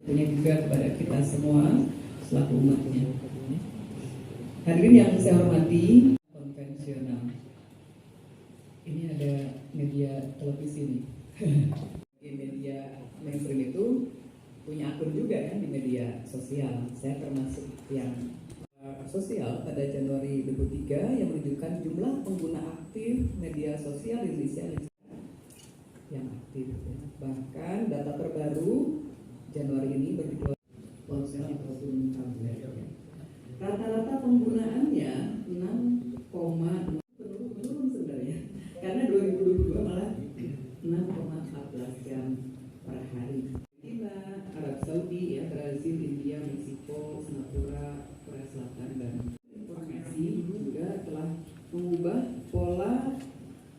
Tentunya juga kepada kita semua selaku umatnya. Hadirin yang saya hormati, konvensional. Ini ada media televisi nih. Media mainstream itu punya akun juga kan di media sosial. Saya termasuk yang sosial pada Januari 2023 yang menunjukkan jumlah pengguna aktif media sosial di Indonesia yang aktif. Bahkan data terbaru Januari ini berdua ponsel ataupun tablet. Rata-rata penggunaannya 6,6 menurun sebenarnya. Karena 2022 malah 6,14 jam per hari. China, Arab Saudi, ya, Brazil, India, Meksiko, Singapura, Korea Selatan, dan informasi juga telah mengubah pola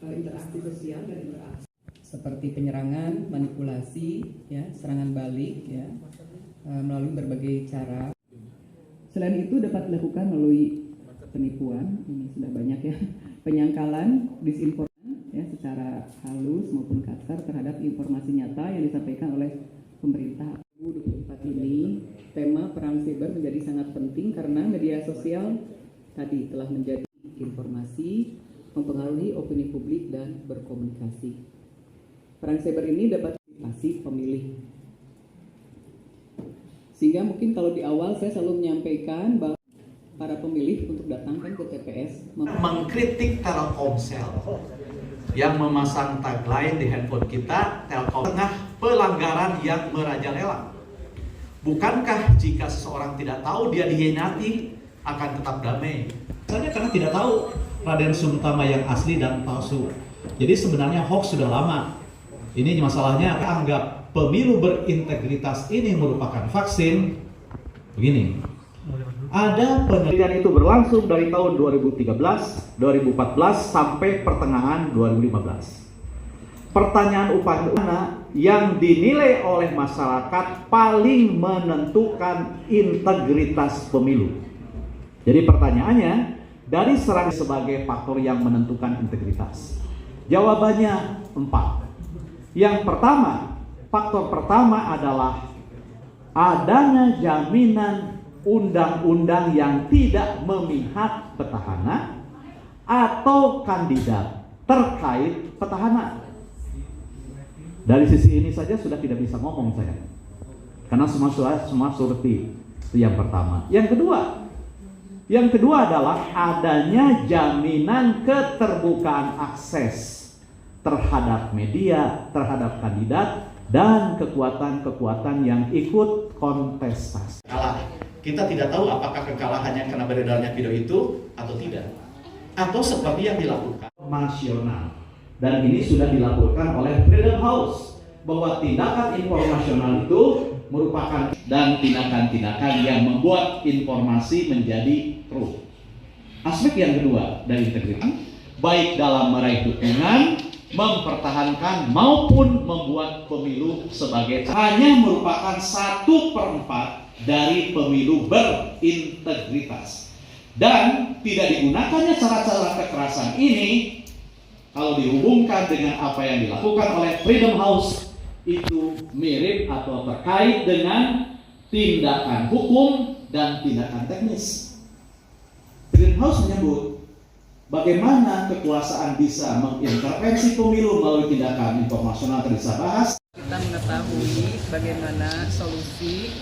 interaksi sosial dan interaksi seperti penyerangan, manipulasi, ya, serangan balik, ya, melalui berbagai cara. Selain itu dapat dilakukan melalui penipuan, ini sudah banyak ya, penyangkalan, disinformasi, ya, secara halus maupun kasar terhadap informasi nyata yang disampaikan oleh pemerintah. 2024 ini tema perang siber menjadi sangat penting karena media sosial tadi telah menjadi informasi, mempengaruhi opini publik dan berkomunikasi. Perang siber ini dapat diatasi pemilih. Sehingga mungkin kalau di awal saya selalu menyampaikan bahwa para pemilih untuk datangkan ke TPS mengkritik Telkomsel yang memasang tagline di handphone kita, Telkom tengah pelanggaran yang merajalela. Bukankah jika seseorang tidak tahu dia dihianati akan tetap damai? Misalnya karena tidak tahu Raden Suntama yang asli dan palsu. Jadi sebenarnya hoax sudah lama. Ini masalahnya anggap pemilu berintegritas ini merupakan vaksin. Begini, ada penelitian itu berlangsung dari tahun 2013, 2014 sampai pertengahan 2015. Pertanyaan upah yang dinilai oleh masyarakat paling menentukan integritas pemilu. Jadi pertanyaannya, dari serang sebagai faktor yang menentukan integritas. Jawabannya 4. Yang pertama, faktor pertama adalah adanya jaminan undang-undang yang tidak memihak petahana atau kandidat terkait petahana. Dari sisi ini saja sudah tidak bisa ngomong saya, karena semua survei. Itu yang pertama. Yang kedua adalah adanya jaminan keterbukaan akses terhadap media, terhadap kandidat, dan kekuatan-kekuatan yang ikut kontestasi. Kalah. Kita tidak tahu apakah kekalahannya karena beredarnya video itu atau tidak. Atau seperti yang dilakukan nasional. Dan ini sudah dilaporkan oleh Freedom House bahwa tindakan informasional itu merupakan dan tindakan-tindakan yang membuat informasi menjadi true. Aspek yang kedua dari integritas, baik dalam meraih dukungan, mempertahankan maupun membuat pemilu sebagai hanya merupakan 1/4 dari pemilu berintegritas, dan tidak digunakannya cara-cara kekerasan ini kalau dihubungkan dengan apa yang dilakukan oleh Freedom House itu mirip atau terkait dengan tindakan hukum dan tindakan teknis. Freedom House menyebut bagaimana kekuasaan bisa mengintervensi pemilu melalui tindakan informasional yang bisa bahas. Kita mengetahui bagaimana solusi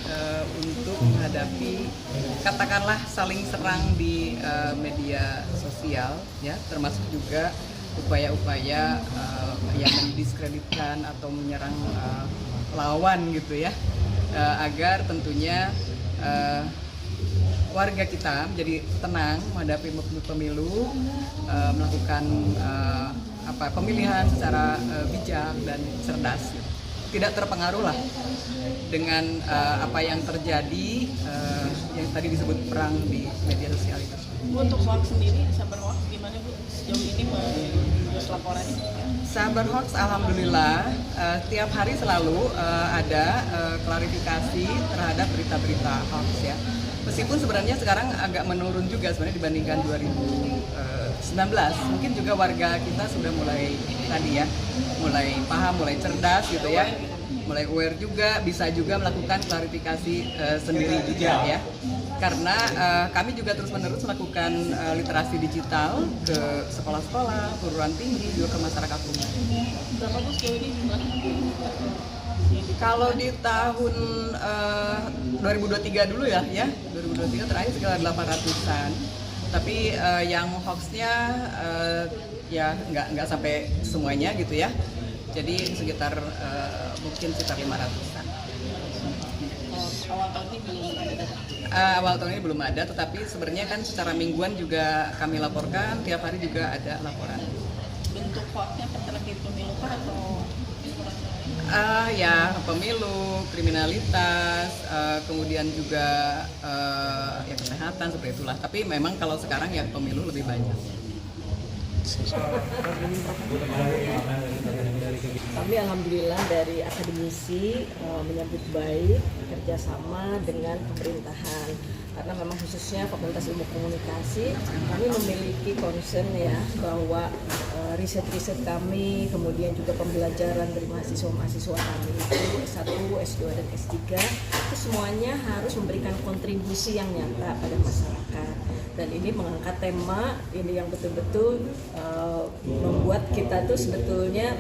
untuk menghadapi katakanlah saling serang di media sosial, ya, termasuk juga upaya-upaya yang mendiskreditkan atau menyerang lawan gitu ya, agar tentunya warga kita menjadi tenang menghadapi pemilu, melakukan pemilihan secara bijak dan cerdas, tidak terpengaruh lah dengan apa yang terjadi yang tadi disebut perang di media sosial itu. Untuk hoax sendiri, Sabar Hoax gimana Bu sejauh ini menurut laporannya? Sabar Hoax alhamdulillah tiap hari selalu ada klarifikasi terhadap berita-berita hoax ya. Meskipun sebenarnya sekarang agak menurun juga sebenarnya dibandingkan 2019. Mungkin juga warga kita sudah mulai tadi ya, mulai paham, mulai cerdas gitu ya. mulai aware juga, bisa juga melakukan klarifikasi sendiri juga ya. Karena kami juga terus-menerus melakukan literasi digital ke sekolah-sekolah, perguruan tinggi, juga ke masyarakat umum. Berapa Bu sejauh ini jumlahnya? Kalau di tahun 2023 dulu ya 2023 terakhir sekitar 800-an. Tapi yang hoaxnya ya nggak sampai semuanya gitu ya. Jadi sekitar mungkin sekitar 500-an. Awal tahun ini belum ada. Awal tahun ini belum ada, tetapi sebenarnya kan secara mingguan juga kami laporkan, tiap hari juga ada laporan. Bentuk hoaxnya terkait pemilu kah atau informasi lain? Ya pemilu, kriminalitas, kemudian juga ya kesehatan seperti itulah. Tapi memang kalau sekarang ya pemilu lebih banyak. Kami alhamdulillah dari akademisi menyambut baik kerjasama dengan pemerintahan, karena memang khususnya Fakultas Ilmu Komunikasi kami memiliki concern ya bahwa riset-riset kami, kemudian juga pembelajaran dari mahasiswa-mahasiswa kami itu S1, S2, dan S3 itu semuanya harus memberikan kontribusi yang nyata pada masyarakat. Dan ini mengangkat tema ini yang betul-betul membuat kita tuh sebetulnya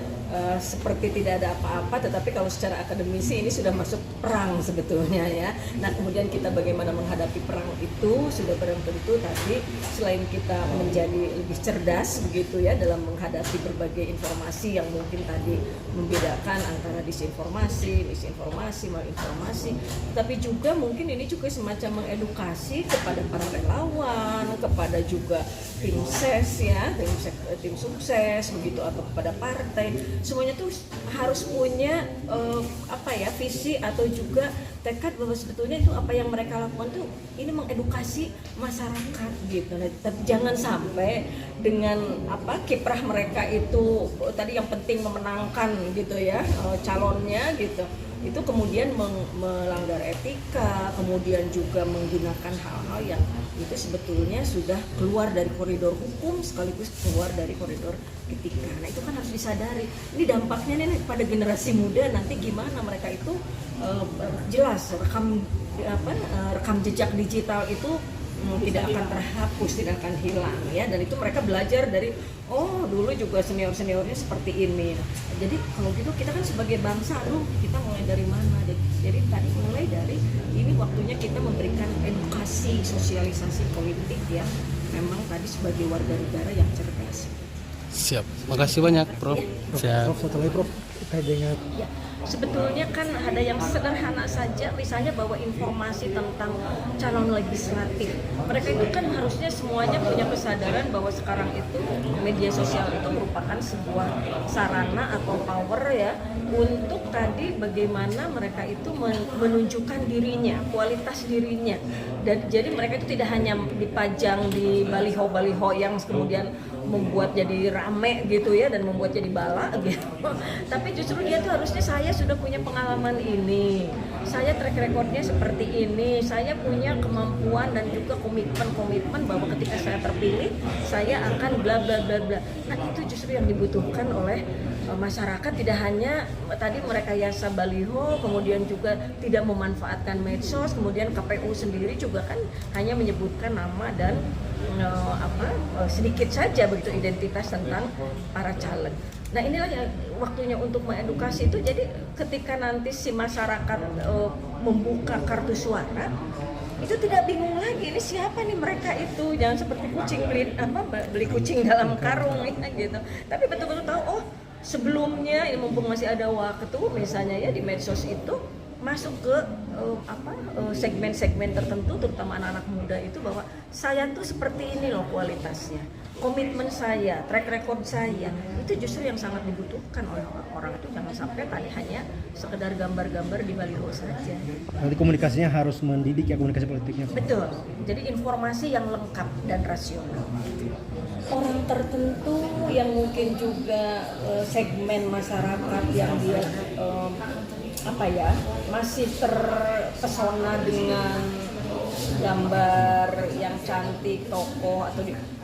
seperti tidak ada apa-apa, tetapi kalau secara akademisi ini sudah masuk perang sebetulnya ya. Nah kemudian kita bagaimana menghadapi perang itu sudah barang tentu tadi selain kita menjadi lebih cerdas begitu ya dalam menghadapi berbagai informasi yang mungkin tadi membedakan antara disinformasi, misinformasi, malinformasi, tapi juga mungkin ini juga semacam mengedukasi kepada para relawan, kepada juga tim ses ya, tim sukses begitu, atau kepada partai. Semuanya tuh harus punya visi atau juga tekad bahwa sebetulnya itu apa yang mereka lakukan tuh ini mengedukasi masyarakat gitu. Nah, tapi jangan sampai dengan kiprah mereka itu tadi yang penting memenangkan gitu ya calonnya gitu, itu kemudian melanggar etika, kemudian juga menggunakan hal-hal yang itu sebetulnya sudah keluar dari koridor hukum sekaligus keluar dari koridor etika. Nah itu kan harus disadari. Ini dampaknya nih pada generasi muda nanti gimana mereka itu jelas rekam jejak digital itu tidak akan terhapus, tidak akan hilang ya. Dan itu mereka belajar dari dulu juga seniornya seperti ini. Jadi kalau gitu kita kan sebagai bangsa, kita mulai dari mana? Jadi tadi mulai dari ini waktunya kita memberikan edukasi, sosialisasi politik ya. Memang tadi sebagai warga negara yang cerdas. Siap, makasih banyak Prof. Siap. Prof, satu lagi Prof, terkait dengan Ya, sebetulnya kan ada yang sederhana saja, misalnya bahwa informasi tentang calon legislatif. Mereka itu kan harusnya semuanya punya kesadaran bahwa sekarang itu media sosial itu merupakan sebuah sarana atau power ya untuk tadi bagaimana mereka itu menunjukkan dirinya, kualitas dirinya. Dan jadi mereka itu tidak hanya dipajang di baliho-baliho yang kemudian membuat jadi rame gitu ya dan membuat jadi bala gitu. Tapi justru dia tuh harusnya saya sudah punya pengalaman ini, saya track recordnya seperti ini, saya punya kemampuan dan juga komitmen bahwa ketika saya terpilih saya akan bla bla bla bla. Nah itu justru yang dibutuhkan oleh masyarakat, tidak hanya tadi merekayasa baliho, kemudian juga tidak memanfaatkan medsos, kemudian KPU sendiri juga kan hanya menyebutkan nama dan sedikit saja begitu identitas tentang para caleg. Nah inilah yang waktunya untuk mengedukasi itu. Jadi ketika nanti si masyarakat membuka kartu suara itu tidak bingung lagi ini siapa nih mereka itu, jangan seperti kucing beli kucing dalam karung gitu. Tapi betul-betul tahu sebelumnya ini mumpung masih ada waktu misalnya ya di medsos itu masuk ke segmen-segmen tertentu terutama anak-anak muda itu bahwa saya tuh seperti ini loh kualitasnya, komitmen saya, track record saya, itu justru yang sangat dibutuhkan oleh orang itu. Jangan sampai tadi hanya sekedar gambar-gambar di baliho saja. nanti komunikasinya harus mendidik ya, komunikasi politiknya. Betul, jadi informasi yang lengkap dan rasional. Orang tertentu yang mungkin juga segmen masyarakat yang dia masih terpesona dengan gambar yang cantik, tokoh atau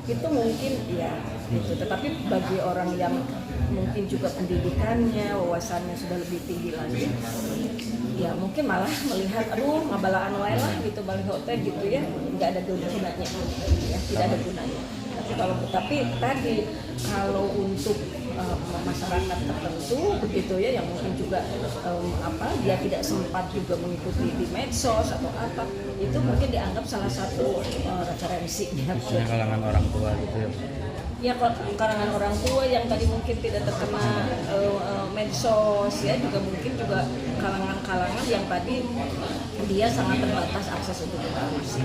itu mungkin ya gitu. Tetapi bagi orang yang mungkin juga pendidikannya, wawasannya sudah lebih tinggi lagi, ya mungkin malah melihat aduh ngabalaan wae lah gitu balik hotel gitu ya, nggak ada gunanya ya, tidak ada gunanya. Tapi tadi kalau untuk masyarakat tertentu begitu ya, yang mungkin juga dia tidak sempat juga mengikuti di medsos atau apa, itu mungkin dianggap salah satu referensi ya. Kalangan orang tua gitu ya. Ya, kalangan orang tua yang tadi mungkin tidak terkena medsos ya, juga mungkin juga kalangan-kalangan yang tadi dia sangat terbatas akses untuk informasi.